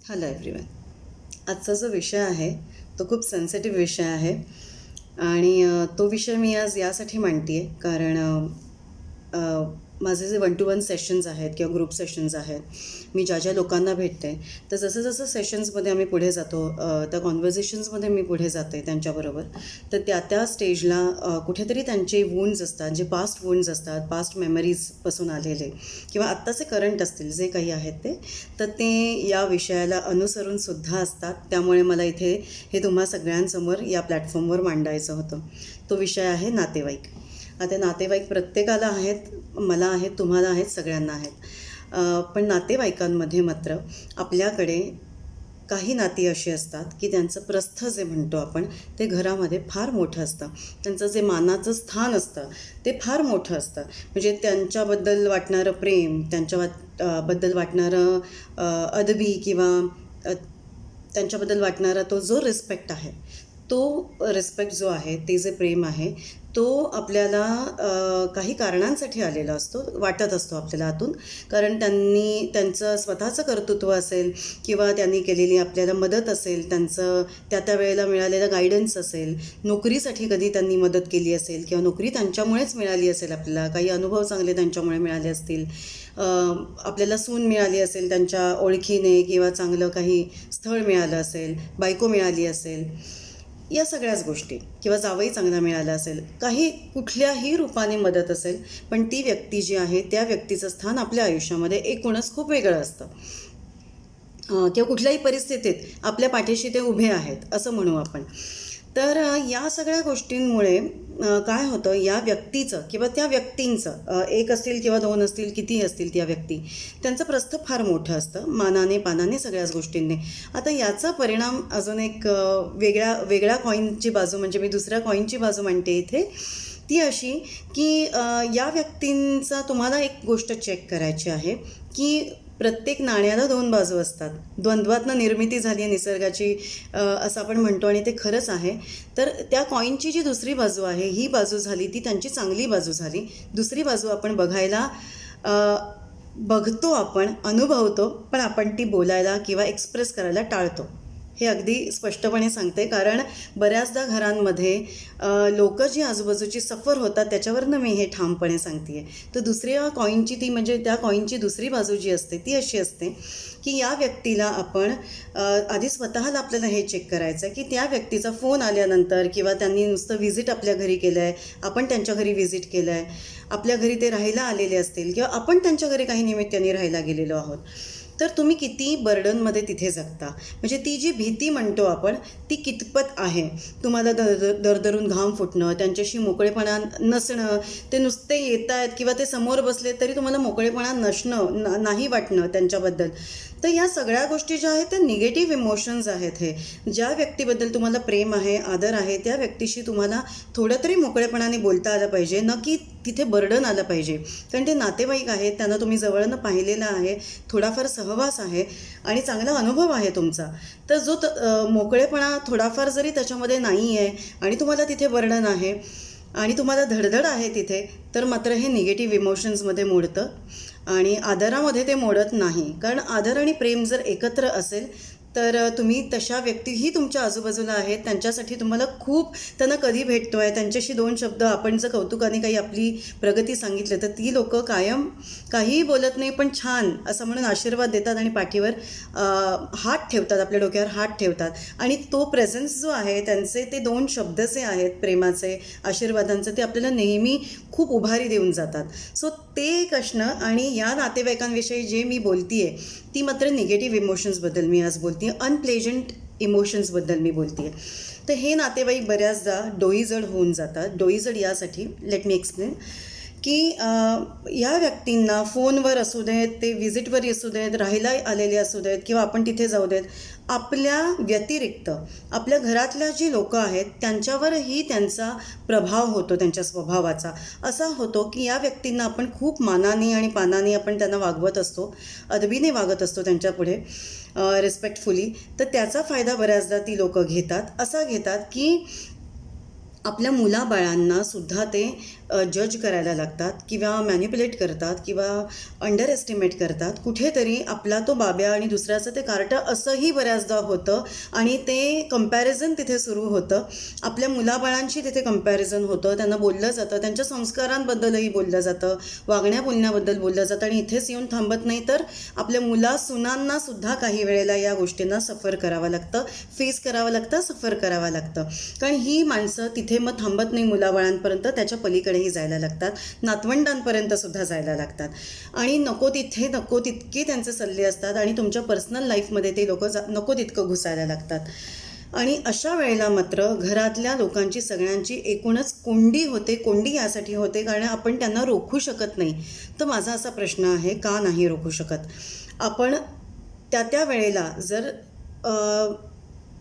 Hello everyone. आजचा जो विषय आहे तो खूप सेन्सिटिव्ह विषय आहे आणि तो विषय मी आज यासाठी मांडते आहे कारण माझे जे 1-to-1 सेशन्स आहेत किंवा ग्रुप सेशन्स आहेत, मी ज्या ज्या लोकांना भेटते तर जसं जसं सेशन्समध्ये आम्ही पुढे जातो, त्या कॉन्व्हर्सेशन्समध्ये मी पुढे जाते त्यांच्याबरोबर, तर त्या त्या स्टेजला कुठेतरी त्यांचे वुंड्स असतात, जे पास्ट वुंड्स असतात, पास्ट मेमरीजपासून आलेले किंवा आत्ताचे करंट असतील जे काही आहेत ते या विषयाला अनुसरूनसुद्धा असतात. त्यामुळे मला इथे हे तुम्हा सगळ्यांसमोर या प्लॅटफॉर्मवर मांडायचं होतं. तो विषय आहे नातेवाईक. आता नातेवाईक प्रत्येकाला आहेत, मला आहेत, तुम्हाला आहेत, सगळ्यांना आहेत. पण नातेवाईकांमध्ये मात्र आपल्याकडे काही नाती अशी असतात की त्यांचं प्रस्थ जे म्हणतो आपण ते घरामध्ये फार मोठं असतं. त्यांचं जे मानाचं स्थान असतं ते फार मोठं असतं. म्हणजे त्यांच्याबद्दल वाटणारं प्रेम, बद्दल वाटणारं अदबी किंवा त्यांच्याबद्दल वाटणारा तो जो रिस्पेक्ट आहे, तो रिस्पेक्ट जो आहे, ते जे प्रेम आहे, तो आपल्याला काही कारणांसाठी आलेला असतो, वाटत असतो आपल्याला आतून. कारण त्यांचं स्वतःचं कर्तृत्व असेल किंवा त्यांनी केलेली आपल्याला मदत असेल, त्यांचं त्या वेळेला मिळालेलं गायडन्स असेल, नोकरीसाठी कधी त्यांनी मदत केली असेल किंवा नोकरी त्यांच्यामुळेच मिळाली असेल, आपल्याला काही अनुभव चांगले त्यांच्यामुळे मिळाले असतील, आपल्याला सून मिळाली असेल त्यांच्या ओळखीने किंवा चांगलं काही स्थळ मिळालं असेल, बायको मिळाली असेल, या सगळ्याच गोष्टी, किंवा जावई चांगला मिळाला असेल, काही कुठल्याही रूपाने मदत असेल, पण ती व्यक्ती जी आहे त्या व्यक्तीचं स्थान आपल्या आयुष्यामध्ये एकूणच खूप वेगळं असतं. किंवा कुठल्याही परिस्थितीत आपल्या पाठीशी ते उभे आहेत असं म्हणू आपण. तर या सगळ्या गोष्टींमुळे काय होतं, या व्यक्तीचं किंवा त्या व्यक्तींचं, एक असतील किंवा दोन असतील, कितीही असतील त्या व्यक्ती, त्यांचं प्रस्थ फार मोठं असतं, मानाने पानाने सगळ्याच गोष्टींनी. आता याचा परिणाम अजून एक वेगळ्या कॉईनची बाजू, म्हणजे मी दुसऱ्या कॉईनची बाजू मांडते इथे, ती अशी की या व्यक्तींचा तुम्हाला एक गोष्ट चेक करायची आहे की प्रत्येक नाण्याला दोन बाजू असतात. द्वंद्वातनं निर्मिती झाली आहे निसर्गाची, असं आपण म्हणतो, आणि ते खरंच आहे. तर त्या कॉईनची जी दुसरी बाजू आहे, ही बाजू झाली ती त्यांची चांगली बाजू झाली. दुसरी बाजू आपण बघतो, आपण अनुभवतो, पण आपण ती बोलायला किंवा एक्सप्रेस करायला टाळतो. हे अगदी स्पष्टपणे सांगते, कारण बऱ्याचदा घरांमध्ये लोक जी आजूबाजूची सफर होतात त्याच्यावरनं मी हे ठामपणे सांगते आहे. तर दुसऱ्या कॉईनची ती, म्हणजे त्या कॉईनची दुसरी बाजू जी असते ती अशी असते की या व्यक्तीला आपण आधी स्वतःला आपल्याला हे चेक करायचं आहे की त्या व्यक्तीचा फोन आल्यानंतर किंवा त्यांनी नुसतं व्हिजिट आपल्या घरी केलं आहे, आपण त्यांच्या घरी व्हिजिट केलं आहे, आपल्या घरी ते राहायला आलेले असतील किंवा आपण त्यांच्या घरी काही निमित्ताने राहायला गेलेलो आहोत, तर तुम्ही किती बर्डनमध्ये तिथे जगता. म्हणजे ती जी भीती म्हणतो आपण ती कितपत आहे. तुम्हाला दरदरून घाम फुटणं, त्यांच्याशी मोकळेपणा नसणं, ते नुसते येत आहेत किंवा ते समोर बसले तरी तुम्हाला मोकळेपणा नाही वाटणं त्यांच्याबद्दल. तर या सगळ्या गोष्टी ज्या आहेत त्या निगेटिव्ह इमोशन्स आहेत. हे ज्या व्यक्तीबद्दल तुम्हाला प्रेम आहे, आदर आहे, त्या व्यक्तीशी तुम्हाला थोडं तरी मोकळेपणाने बोलता आलं पाहिजे, न की तिथे बर्डन आलं पाहिजे. कारण ते नातेवाईक आहेत, त्यांना तुम्ही जवळनं पाहिलेलं आहे, थोडाफार सहवास आहे आणि चांगला अनुभव आहे तुमचा. तर जो मोकळेपणा थोडाफार जरी त्याच्यामध्ये नाही आहे आणि तुम्हाला तिथे बर्डन आहे आणि तुम्हाला धडधड आहे तिथे, तर मात्र हे निगेटिव्ह इमोशन्समध्ये मोडतं आणि आदरामध्ये ते मोडत नाही. कारण आदर आणि प्रेम जर एकत्र असेल तर तुम्ही तशा व्यक्तीही तुमच्या आजूबाजूला आहेत, त्यांच्यासाठी तुम्हाला खूप, त्यांना कधी भेटतो आहे, त्यांच्याशी दोन शब्द आपण जर कौतुकाने काही आपली प्रगती सांगितलं तर ती लोकं कायम काहीही बोलत नाही, पण छान असं म्हणून आशीर्वाद देतात आणि पाठीवर हात ठेवतात, आपल्या डोक्यावर हात ठेवतात. आणि तो प्रेझेन्स जो आहे त्यांचे, ते दोन शब्द जे आहेत प्रेमाचे, आशीर्वादांचे, ते आपल्याला नेहमी खूप उभारी देऊन जातात. सो ते एक असणं. आणि या नातेवाईकांविषयी जे मी बोलते आहे ती मात्र निगेटिव्ह इमोशन्सबद्दल मी आज बोलते आहे, अनप्लेजंट इमोशन्सबद्दल मी बोलते आहे. तर हे नातेवाईक बऱ्याचदा डोईजड होऊन जातात. डोईजड यासाठी, लेट मी एक्सप्लेन, की या व्यक्तींना फोनवर असू देत, ते व्हिजिटवर असू देत, राहायला आलेले असू देत किंवा आपण तिथे जाऊ देत, आपल्या व्यतिरिक्त आपल्या घरातल्या जी लोकं आहेत त्यांच्यावरही त्यांचा प्रभाव होतो, त्यांच्या स्वभावाचा असा होतो की या व्यक्तींना आपण खूप मानाने आणि पानाने आपण त्यांना वागवत असतो, अदबीने वागत असतो त्यांच्यापुढे, रिस्पेक्टफुली. तर त्याचा फायदा बऱ्याचदा ती लोकं घेतात. असा घेतात की आपल्या मुलाबाळांना सुद्धा ते जज करायला लागतात किंवा मॅनिप्युलेट करतात किंवा अंडर एस्टिमेट करतात. कुठेतरी आपला तो बाब्या आणि दुसऱ्याचं ते कार्टं असंही बऱ्याचदा होतं आणि ते कंपॅरिझन तिथे सुरू होतं. आपल्या मुलाबाळांशी तिथे कंपॅरिझन होतं, त्यांना बोललं जातं, त्यांच्या संस्कारांबद्दलही बोललं जातं, वागण्या बोलण्याबद्दल बोललं जातं आणि इथेच येऊन थांबत नाही तर आपल्या मुलासुनांना सुद्धा काही वेळेला या गोष्टींना सफर करावं लागतं, फेस करावं लागतं, सफर करावं लागतं. कारण ही माणसं तिथे मग थांबत नाही मुलाबाळांपर्यंत, त्याच्या पलीकडेही जायला लागतात, नातवंडांपर्यंत सुद्धा जायला लागतात आणि नको तिथे नको तितके त्यांचे सल्ले असतात आणि तुमच्या पर्सनल लाईफमध्ये ते लोक नको तितकं घुसायला लागतात. आणि अशा वेळेला मात्र घरातल्या लोकांची सगळ्यांची एकूणच कोंडी होते. कोंडी यासाठी होते कारण आपण त्यांना रोखू शकत नाही. तर माझा असा प्रश्न आहे, का नाही रोखू शकत? आपण त्या वेळेला जर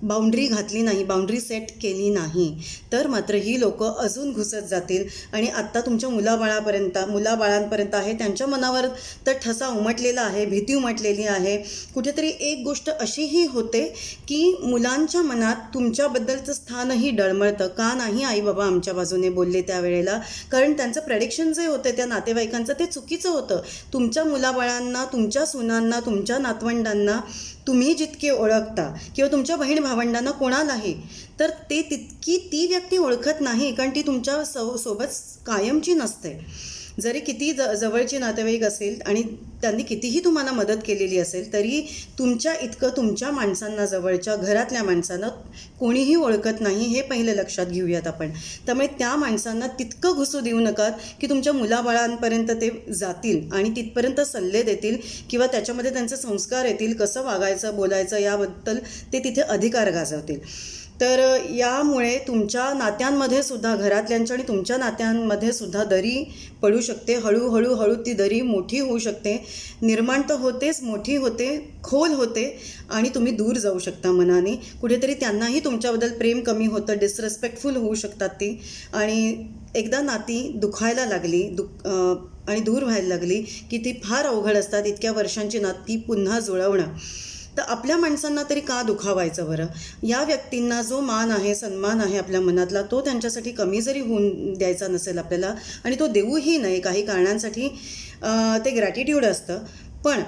बाउंड्री घातली नाही, बाउंड्री सेट केली नाही तर मात्र ही लोकं अजून घुसत जातील आणि आत्ता तुमच्या मुलाबाळांपर्यंत आहे, त्यांच्या मनावर तर ठसा उमटलेला आहे, भीती उमटलेली आहे. कुठेतरी एक गोष्ट अशीही होते की मुलांच्या मनात तुमच्याबद्दलचं स्थानही डळमळतं. का नाही आई बाबा आमच्या बाजूने बोलले त्यावेळेला? कारण त्यांचं प्रेडिक्शन जे होतं त्या नातेवाईकांचं ते चुकीचं होतं. तुमच्या मुलाबाळांना, तुमच्या सुनांना, तुमच्या नातवंडांना तुम्ही जितके ओळखता किंवा तुमच्या बहीण भावंडांना कोणालाही, तर ते तितकी ती व्यक्ती ओळखत नाही कारण ती तुमच्या सोबत कायमची नसते. जरी किती जवळची नातेवाईक असेल आणि त्यांनी कितीही तुम्हाला मदत केलेली असेल तरी तुमच्या इतकं तुमच्या माणसांना, जवळच्या घरातल्या माणसांना कोणीही ओळखत नाही, हे पहिलं लक्षात घेऊयात आपण. त्यामुळे त्या माणसांना तितकं घुसू देऊ नका की तुमच्या मुलाबाळांपर्यंत ते जातील आणि तिथपर्यंत सल्ले देतील किंवा त्याच्यामध्ये त्यांचे संस्कार येतील, कसं वागायचं बोलायचं याबद्दल ते तिथे अधिकार गाजवतील. तर यामुळे तुमच्या नात्यांमध्ये सुद्धा, घरातल्यांच्या आणि तुमच्या नात्यांमध्ये सुद्धा दरी पडू शकते. हळूहळू ती दरी मोठी होऊ शकते. निर्माण तर होतेच, मोठी होते, खोल होते आणि तुम्ही दूर जाऊ शकता मनाने. कुठेतरी त्यांनाही तुमच्याबद्दल प्रेम कमी होतं, डिसरेस्पेक्टफुल होऊ शकतात ती. आणि एकदा नाती दुखायला लागली आणि दूर व्हायला लागली की ती फार अवघड असतात. इतक्या वर्षांची नाती पुन्हा जुळवणं. तर आपल्या माणसांना तरी का दुखावायचं बरं? या व्यक्तींना जो मान आहे, सन्मान आहे आपल्या मनातला, तो त्यांच्यासाठी कमी जरी होऊन द्यायचा नसेल आपल्याला आणि तो देऊही नाही, काही कारणांसाठी ते ग्रॅटिट्यूड असतं. पण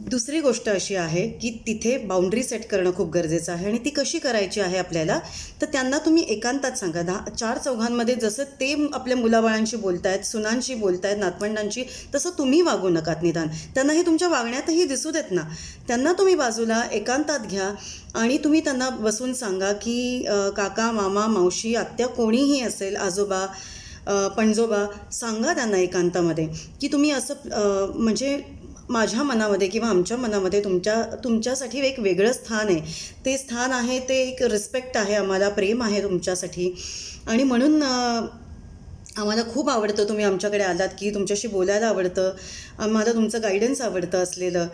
दुसरी गोष्ट अशी आहे की तिथे बाउंड्री सेट करणं खूप गरजेचं आहे आणि ती कशी करायची आहे आपल्याला, तर त्यांना तुम्ही एकांतात सांगा. चार चौघांमध्ये जसं ते आपल्या मुलाबाळांशी बोलत आहेत, सुनांशी बोलत आहेत, नातवंडांशी, तसं तुम्ही वागू नकात. निदान त्यांना हे तुमच्या वागण्यातही दिसू देत ना. त्यांना तुम्ही बाजूला एकांतात घ्या आणि तुम्ही त्यांना बसून सांगा की काका, मामा, मावशी, आत्या, कोणीही असेल, आजोबा, पणजोबा, सांगा त्यांना एकांतामध्ये की तुम्ही असं म्हणजे माझ्या मनामध्ये किंवा आमच्या मनामध्ये तुमच्यासाठी एक वेगळं स्थान आहे. ते स्थान आहे, ते एक रिस्पेक्ट आहे, आम्हाला प्रेम आहे तुमच्यासाठी आणि म्हणून आम्हाला खूप आवडतं तुम्ही आमच्याकडे आलात की तुमच्याशी बोलायला आवडतं, आम्हाला तुमचं गायडन्स आवडतं असलेलं.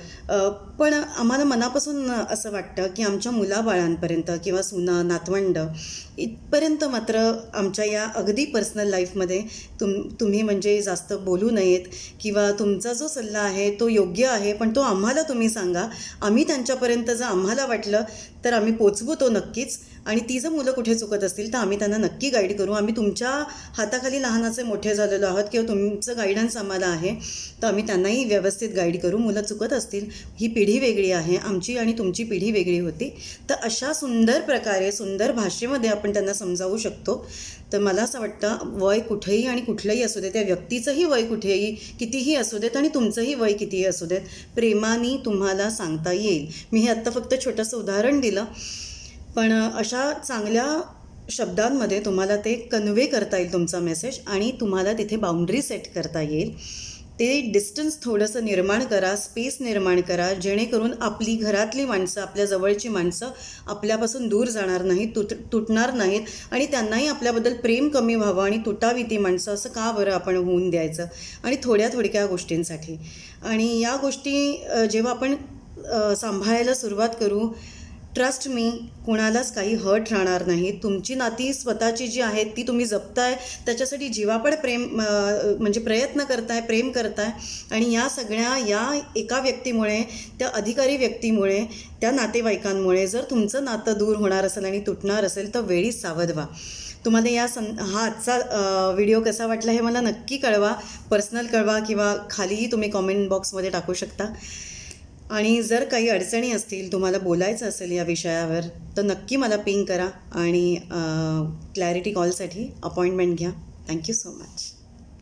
पण आम्हाला मनापासून असं वाटतं की आमच्या मुलाबाळांपर्यंत किंवा सुना, नातवंड इथपर्यंत मात्र आमच्या या अगदी पर्सनल लाईफमध्ये तुम्ही म्हणजे जास्त बोलू नयेत किंवा तुमचा जो सल्ला आहे तो योग्य आहे पण तो आम्हाला तुम्ही सांगा. आम्ही त्यांच्यापर्यंत जर आम्हाला वाटलं तर आम्ही पोचवू तो नक्कीच आणि ती जर मुलं कुठे चुकत असतील तर आम्ही त्यांना नक्की गाईड करू. आम्ही तुमच्या हाताखाली लहानाचे मोठे झालेलो आहोत किंवा तुमचं गायडन्स आम्हाला आहे तर आम्ही त्यांनाही व्यवस्थित गाईड करू. मुलं चुकत असतील, ही पिढी वेगळी आहे, आमची आणि तुमची पिढी वेगळी होती, तर अशा सुंदर प्रकारे, सुंदर भाषेमध्ये आपण त्यांना समजावू शकतो. तर मला असं वाटतं वय कुठेही आणि कुठलंही असू दे, त्या व्यक्तीचंही वय कुठेही कितीही असू देत आणि तुमचंही वय कितीही असू देत, प्रेमाने तुम्हाला सांगता येईल. मी हे आत्ता फक्त छोटंसं उदाहरण दिलं पण अशा चांगल्या शब्दांमध्ये तुम्हाला ते कन्वे करता येईल तुमचा मेसेज आणि तुम्हाला तिथे बाउंड्री सेट करता येईल. ते डिस्टन्स थोडंसं निर्माण करा, स्पेस निर्माण करा, जेणेकरून आपली घरातली माणसं, आपल्या जवळची माणसं आपल्यापासून दूर जाणार नाहीत, तुटणार नाहीत आणि त्यांनाही आपल्याबद्दल प्रेम कमी व्हावं आणि तुटावी ती माणसं, असं का बरं आपण होऊन द्यायचं. आणि थोड्या गोष्टींसाठी आणि या गोष्टी जेव्हा आपण सांभाळायला सुरुवात करू, ट्रस्ट मी, कोणालाच काही हर्ट राहणार नाही. तुमची नाती स्वतःची जी आहेत ती तुम्ही जपताय, त्याच्यासाठी जीवापड प्रेम म्हणजे प्रयत्न करताय, प्रेम करताय आणि या सगळ्या या एका व्यक्तीमुळे, त्या अधिकारी व्यक्तीमुळे, त्या नातेवाईकांमुळे जर तुमचं नातं दूर होणार असेल आणि तुटणार असेल तर वेळीच सावध व्हा. तुम्हाला हा आजचा व्हिडिओ कसा वाटला हे मला नक्की कळवा, पर्सनल कळवा किंवा खालीही तुम्ही कॉमेंट बॉक्समध्ये टाकू शकता. आणि जर काही अडचणी असतील, तुम्हाला बोलायचं असेल या विषयावर, तर नक्की मला पिंग करा आणि क्लॅरिटी कॉलसाठी अपॉइंटमेंट घ्या. Thank you so much.